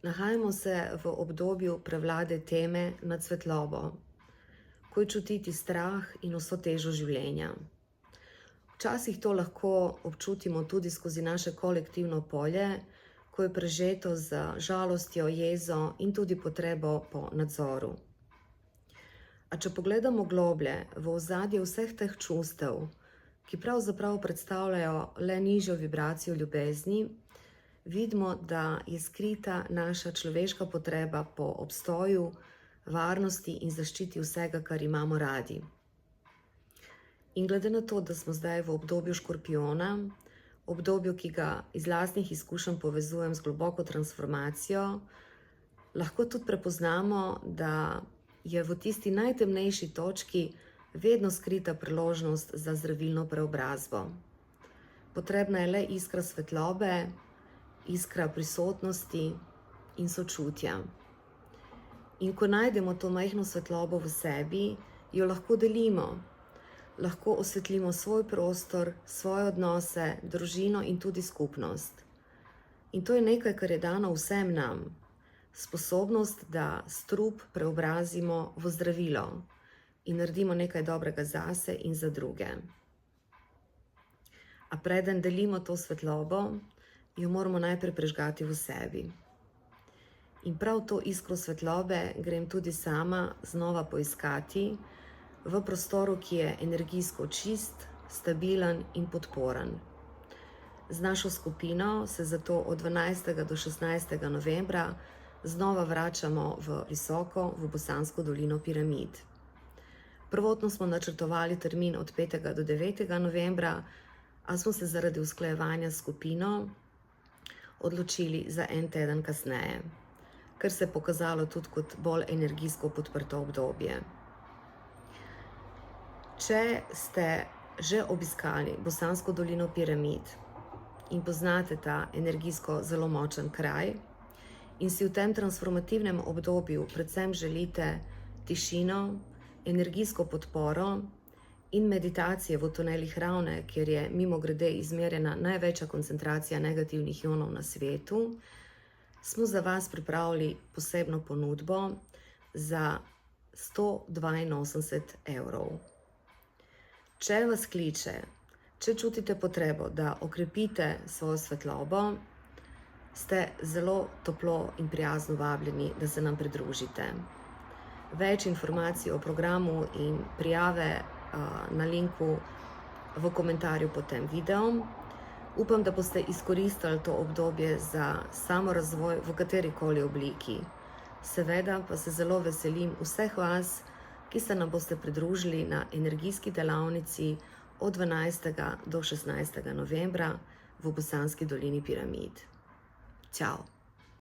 Nahajamo se v obdobju prevlade teme nad svetlobo, ko je čutiti strah in vso težo življenja. Včasih to lahko občutimo tudi skozi naše kolektivno polje, ko je prežeto z žalostjo, jezo in tudi potrebo po nadzoru. A če pogledamo globlje v ozadje vseh teh čustev, ki pravzaprav predstavljajo le nižjo vibracijo ljubezni, vidimo, da je skrita naša človeška potreba po obstoju, varnosti in zaščiti vsega, kar imamo radi. In glede na to, da smo zdaj v obdobju škorpijona, obdobju, ki ga iz lastnih izkušenj povezujem z globoko transformacijo, lahko tudi prepoznamo, da je v tisti najtemnejši točki vedno skrita priložnost za zdravilno preobrazbo. Potrebna je le iskra svetlobe, iskra prisotnosti in sočutja. In ko najdemo to majhno svetlobo v sebi, jo lahko delimo. Lahko osvetlimo svoj prostor, svoje odnose, družino in tudi skupnost. In to je nekaj, kar je dano vsem nam. Sposobnost, da strup preobrazimo v zdravilo in naredimo nekaj dobrega zase in za druge. A preden delimo to svetlobo, jo moramo najprej prižgati v sebi. In prav to iskro svetlobe grem tudi sama znova poiskati v prostoru, ki je energijsko čist, stabilen in podporen. Z našo skupino se zato od 12. do 16. novembra znova vračamo v Visoko, v Bosansko dolino piramid. Prvotno smo načrtovali termin od 5. do 9. novembra, a smo se zaradi usklajevanja s skupino odločili za en teden kasneje, kar se je pokazalo tudi kot bolj energijsko podprto obdobje. Če ste že obiskali Bosansko dolino piramid in poznate ta energijsko zelo močen kraj in si v tem transformativnem obdobju predvsem želite tišino, energijsko podporo in meditacije v tunelih Ravne, kjer je mimogrede izmerjena največja koncentracija negativnih ionov na svetu, smo za vas pripravili posebno ponudbo za 182 evrov. Če vas kliče, če čutite potrebo, da okrepite svojo svetlobo, ste zelo toplo in prijazno vabljeni, da se nam pridružite. Več informacij o programu in prijave na linku v komentarju pod tem videom. Upam, da boste izkoristili to obdobje za samorazvoj v katerikoli obliki. Seveda pa se zelo veselim vseh vas, ki se nam boste pridružili na energijski delavnici od 12. do 16. novembra v Bosanski dolini piramid. Čau!